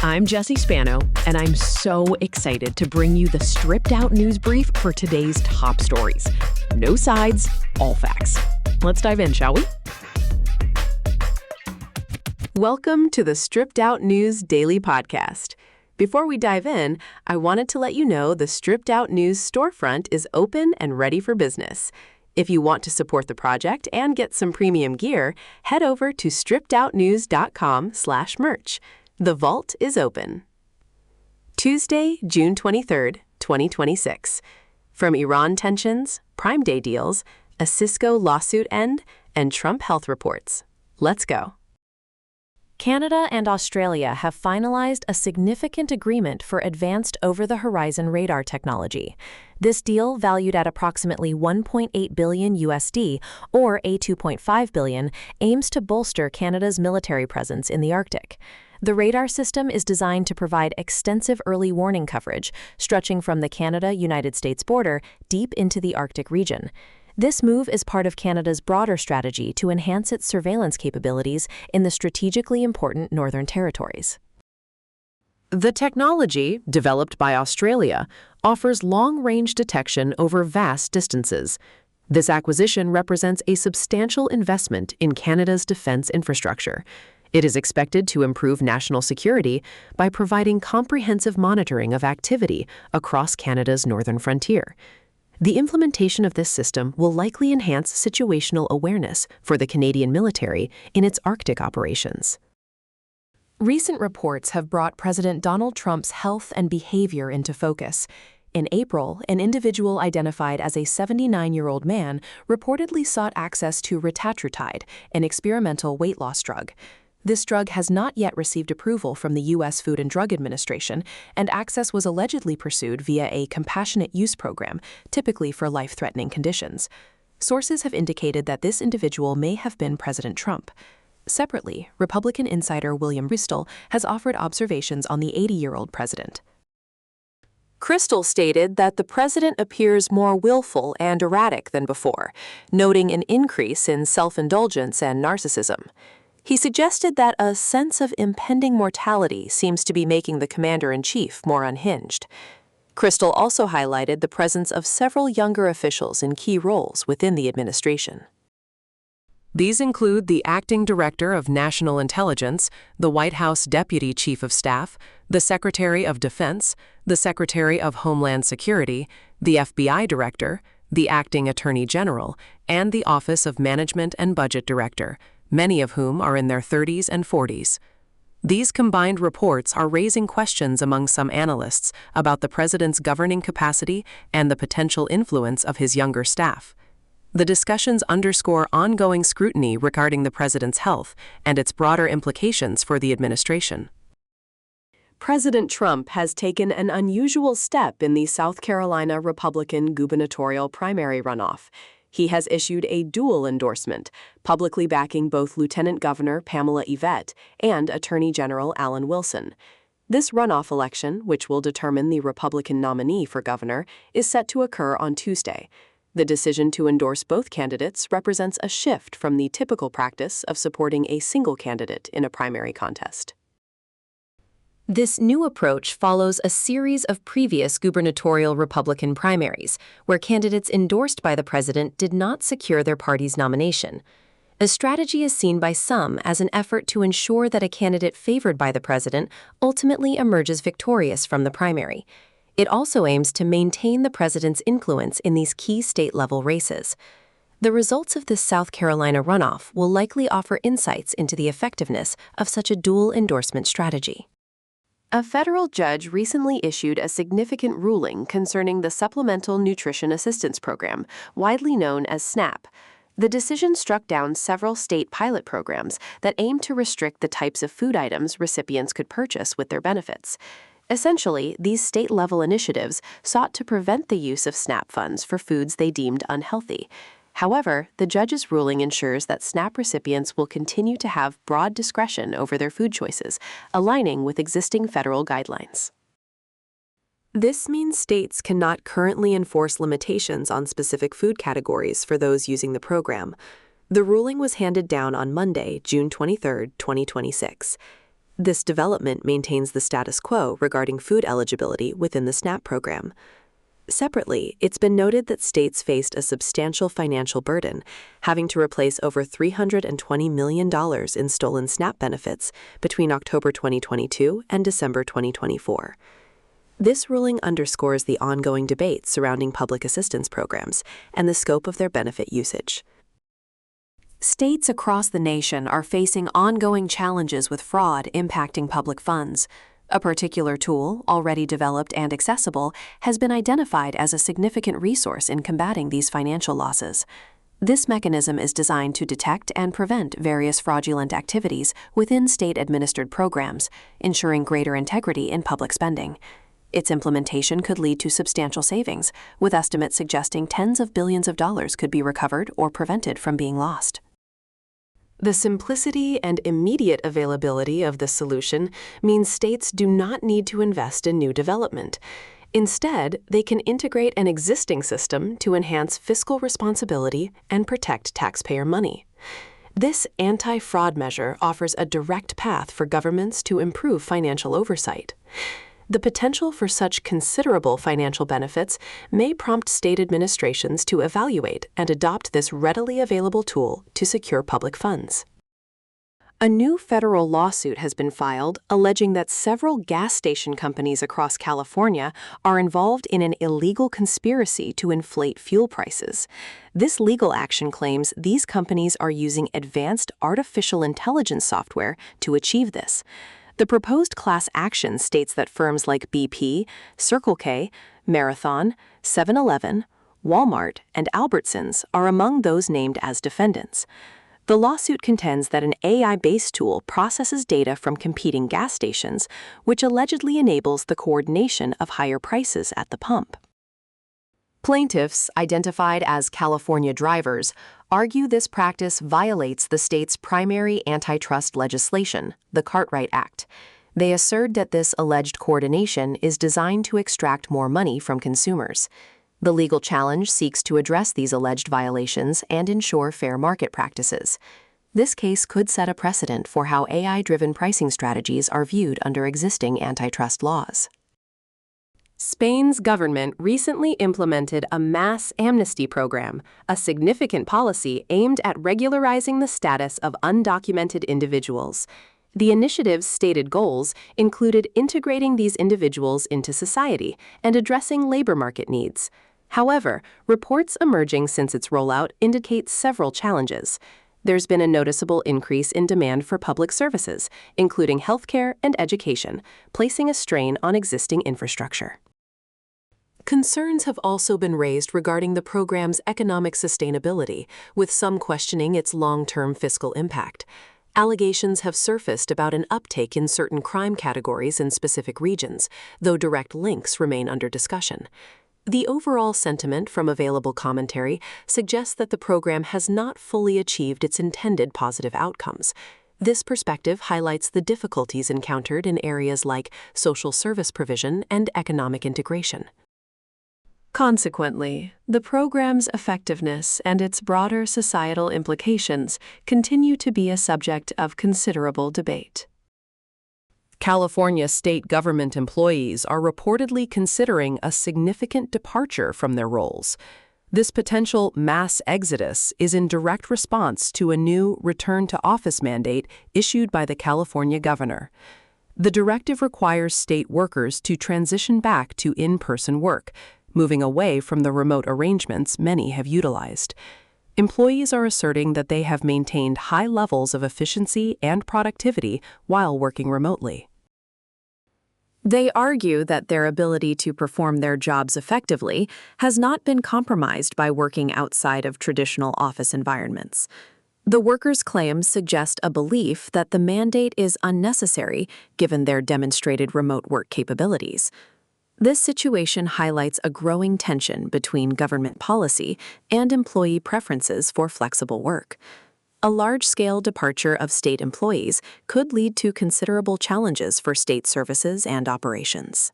I'm Jessie Spano, and I'm so excited to bring you the stripped-out news brief for today's top stories. No sides, all facts. Let's dive in, shall we? Welcome to the Stripped Out News Daily Podcast. Before we dive in, I wanted to let you know the Stripped Out News storefront is open and ready for business. If you want to support the project and get some premium gear, head over to strippedoutnews.com/merch. The vault is open. Tuesday, June 23rd, 2026. From Iran tensions, Prime Day deals, a Cisco lawsuit end, and Trump health reports. Let's go. Canada and Australia have finalized a significant agreement for advanced over-the-horizon radar technology. This deal, valued at approximately $1.8 billion USD or $2.5 billion, aims to bolster Canada's military presence in the Arctic. The radar system is designed to provide extensive early warning coverage, stretching from the Canada-United States border deep into the Arctic region. This move is part of Canada's broader strategy to enhance its surveillance capabilities in the strategically important Northern Territories. The technology, developed by Australia, offers long-range detection over vast distances. This acquisition represents a substantial investment in Canada's defense infrastructure. It is expected to improve national security by providing comprehensive monitoring of activity across Canada's northern frontier. The implementation of this system will likely enhance situational awareness for the Canadian military in its Arctic operations. Recent reports have brought President Donald Trump's health and behavior into focus. In April, an individual identified as a 79-year-old man reportedly sought access to retatrutide, an experimental weight loss drug. This drug has not yet received approval from the U.S. Food and Drug Administration, and access was allegedly pursued via a compassionate use program, typically for life-threatening conditions. Sources have indicated that this individual may have been President Trump. Separately, Republican insider William Crystal has offered observations on the 80-year-old president. Crystal stated that the president appears more willful and erratic than before, noting an increase in self-indulgence and narcissism. He suggested that a sense of impending mortality seems to be making the commander-in-chief more unhinged. Crystal also highlighted the presence of several younger officials in key roles within the administration. These include the Acting Director of National Intelligence, the White House Deputy Chief of Staff, the Secretary of Defense, the Secretary of Homeland Security, the FBI Director, the Acting Attorney General, and the Office of Management and Budget Director, many of whom are in their 30s and 40s. These combined reports are raising questions among some analysts about the president's governing capacity and the potential influence of his younger staff. The discussions underscore ongoing scrutiny regarding the president's health and its broader implications for the administration. President Trump has taken an unusual step in the South Carolina Republican gubernatorial primary runoff. He has issued a dual endorsement, publicly backing both Lieutenant Governor Pamela Yvette and Attorney General Alan Wilson. This runoff election, which will determine the Republican nominee for governor, is set to occur on Tuesday. The decision to endorse both candidates represents a shift from the typical practice of supporting a single candidate in a primary contest. This new approach follows a series of previous gubernatorial Republican primaries, where candidates endorsed by the president did not secure their party's nomination. A strategy is seen by some as an effort to ensure that a candidate favored by the president ultimately emerges victorious from the primary. It also aims to maintain the president's influence in these key state-level races. The results of this South Carolina runoff will likely offer insights into the effectiveness of such a dual endorsement strategy. A federal judge recently issued a significant ruling concerning the Supplemental Nutrition Assistance Program, widely known as SNAP. The decision struck down several state pilot programs that aim to restrict the types of food items recipients could purchase with their benefits. Essentially, these state-level initiatives sought to prevent the use of SNAP funds for foods they deemed unhealthy. However, the judge's ruling ensures that SNAP recipients will continue to have broad discretion over their food choices, aligning with existing federal guidelines. This means states cannot currently enforce limitations on specific food categories for those using the program. The ruling was handed down on Monday, June 23, 2026. This development maintains the status quo regarding food eligibility within the SNAP program. Separately, it's been noted that states faced a substantial financial burden, having to replace over $320 million in stolen SNAP benefits between October 2022 and December 2024. This ruling underscores the ongoing debate surrounding public assistance programs and the scope of their benefit usage. States across the nation are facing ongoing challenges with fraud impacting public funds. A particular tool, already developed and accessible, has been identified as a significant resource in combating these financial losses. This mechanism is designed to detect and prevent various fraudulent activities within state-administered programs, ensuring greater integrity in public spending. Its implementation could lead to substantial savings, with estimates suggesting tens of billions of dollars could be recovered or prevented from being lost. The simplicity and immediate availability of the solution means states do not need to invest in new development. Instead, they can integrate an existing system to enhance fiscal responsibility and protect taxpayer money. This anti-fraud measure offers a direct path for governments to improve financial oversight. The potential for such considerable financial benefits may prompt state administrations to evaluate and adopt this readily available tool to secure public funds. A new federal lawsuit has been filed alleging that several gas station companies across California are involved in an illegal conspiracy to inflate fuel prices. This legal action claims these companies are using advanced artificial intelligence software to achieve this. The proposed class action states that firms like BP, Circle K, Marathon, 7-Eleven, Walmart, and Albertsons are among those named as defendants. The lawsuit contends that an AI-based tool processes data from competing gas stations, which allegedly enables the coordination of higher prices at the pump. Plaintiffs, identified as California drivers, argue this practice violates the state's primary antitrust legislation, the Cartwright Act. They assert that this alleged coordination is designed to extract more money from consumers. The legal challenge seeks to address these alleged violations and ensure fair market practices. This case could set a precedent for how AI-driven pricing strategies are viewed under existing antitrust laws. Spain's government recently implemented a mass amnesty program, a significant policy aimed at regularizing the status of undocumented individuals. The initiative's stated goals included integrating these individuals into society and addressing labor market needs. However, reports emerging since its rollout indicate several challenges. There's been a noticeable increase in demand for public services, including healthcare and education, placing a strain on existing infrastructure. Concerns have also been raised regarding the program's economic sustainability, with some questioning its long-term fiscal impact. Allegations have surfaced about an uptake in certain crime categories in specific regions, though direct links remain under discussion. The overall sentiment from available commentary suggests that the program has not fully achieved its intended positive outcomes. This perspective highlights the difficulties encountered in areas like social service provision and economic integration. Consequently, the program's effectiveness and its broader societal implications continue to be a subject of considerable debate. California state government employees are reportedly considering a significant departure from their roles. This potential mass exodus is in direct response to a new return-to-office mandate issued by the California governor. The directive requires state workers to transition back to in-person work, moving away from the remote arrangements many have utilized. Employees are asserting that they have maintained high levels of efficiency and productivity while working remotely. They argue that their ability to perform their jobs effectively has not been compromised by working outside of traditional office environments. The workers' claims suggest a belief that the mandate is unnecessary given their demonstrated remote work capabilities. This situation highlights a growing tension between government policy and employee preferences for flexible work. A large-scale departure of state employees could lead to considerable challenges for state services and operations.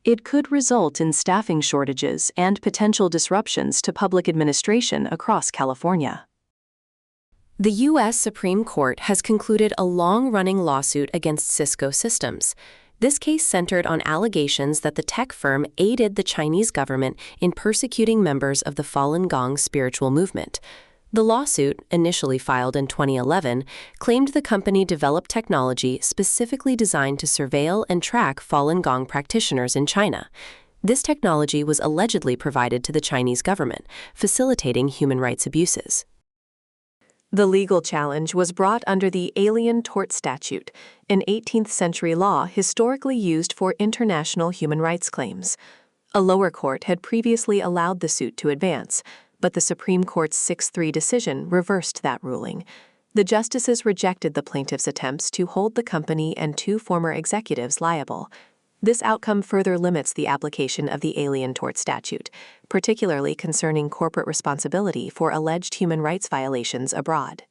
It could result in staffing shortages and potential disruptions to public administration across California. The U.S. Supreme Court has concluded a long-running lawsuit against Cisco Systems. This case centered on allegations that the tech firm aided the Chinese government in persecuting members of the Falun Gong spiritual movement. The lawsuit, initially filed in 2011, claimed the company developed technology specifically designed to surveil and track Falun Gong practitioners in China. This technology was allegedly provided to the Chinese government, facilitating human rights abuses. The legal challenge was brought under the Alien Tort Statute, an 18th-century law historically used for international human rights claims. A lower court had previously allowed the suit to advance, but the Supreme Court's 6-3 decision reversed that ruling. The justices rejected the plaintiff's attempts to hold the company and 2 former executives liable. This outcome further limits the application of the Alien Tort Statute, particularly concerning corporate responsibility for alleged human rights violations abroad.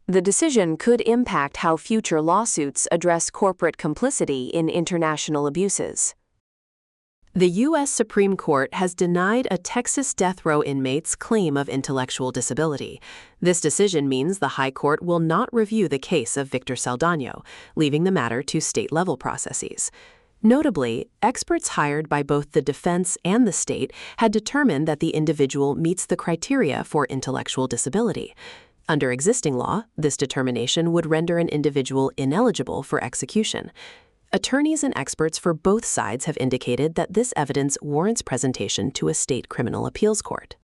The decision could impact how future lawsuits address corporate complicity in international abuses. The U.S. Supreme Court has denied a Texas death row inmate's claim of intellectual disability. This decision means the High Court will not review the case of Victor Saldano, leaving the matter to state-level processes. Notably, experts hired by both the defense and the state had determined that the individual meets the criteria for intellectual disability. Under existing law, this determination would render an individual ineligible for execution. Attorneys and experts for both sides have indicated that this evidence warrants presentation to a state criminal appeals court.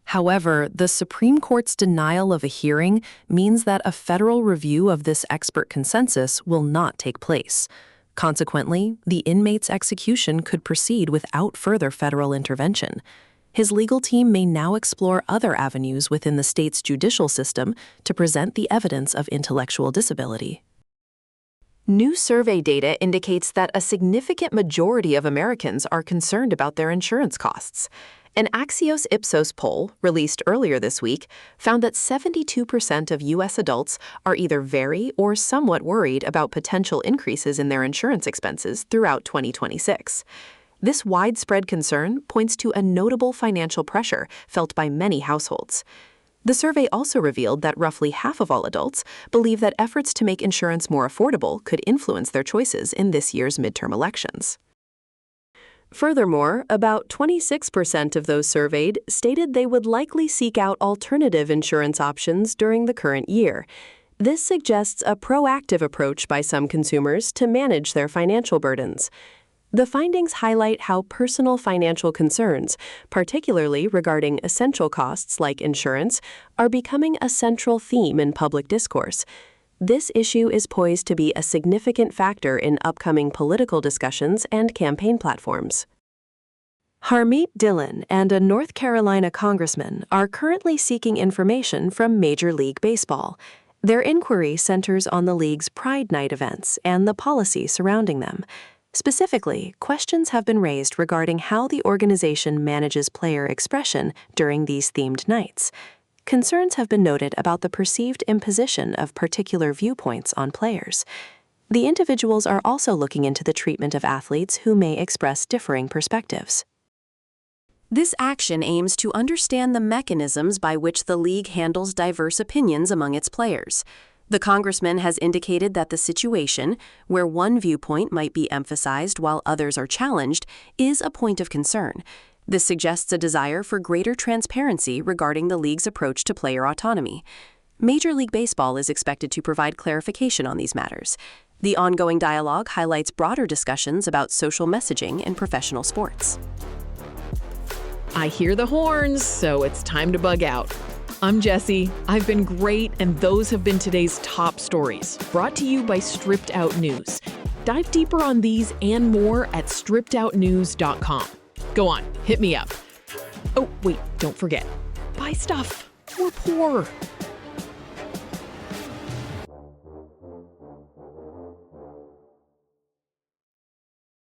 However, the Supreme Court's denial of a hearing means that a federal review of this expert consensus will not take place. Consequently, the inmate's execution could proceed without further federal intervention. His legal team may now explore other avenues within the state's judicial system to present the evidence of intellectual disability. New survey data indicates that a significant majority of Americans are concerned about their insurance costs. An Axios Ipsos poll, released earlier this week, found that 72% of U.S. adults are either very or somewhat worried about potential increases in their insurance expenses throughout 2026. This widespread concern points to a notable financial pressure felt by many households. The survey also revealed that roughly half of all adults believe that efforts to make insurance more affordable could influence their choices in this year's midterm elections. Furthermore, about 26% of those surveyed stated they would likely seek out alternative insurance options during the current year. This suggests a proactive approach by some consumers to manage their financial burdens. The findings highlight how personal financial concerns, particularly regarding essential costs like insurance, are becoming a central theme in public discourse. This issue is poised to be a significant factor in upcoming political discussions and campaign platforms. Harmeet Dillon and a North Carolina congressman are currently seeking information from Major League Baseball. Their inquiry centers on the league's Pride Night events and the policy surrounding them. Specifically, questions have been raised regarding how the organization manages player expression during these themed nights. Concerns have been noted about the perceived imposition of particular viewpoints on players. The individuals are also looking into the treatment of athletes who may express differing perspectives. This action aims to understand the mechanisms by which the league handles diverse opinions among its players. The congressman has indicated that the situation, where one viewpoint might be emphasized while others are challenged, is a point of concern. This suggests a desire for greater transparency regarding the league's approach to player autonomy. Major League Baseball is expected to provide clarification on these matters. The ongoing dialogue highlights broader discussions about social messaging in professional sports. I hear the horns, so it's time to bug out. I'm Jesse. I've been great, and those have been today's top stories, brought to you by Stripped Out News. Dive deeper on these and more at strippedoutnews.com. Go on, hit me up. Oh, wait, don't forget. Buy stuff. We're poor.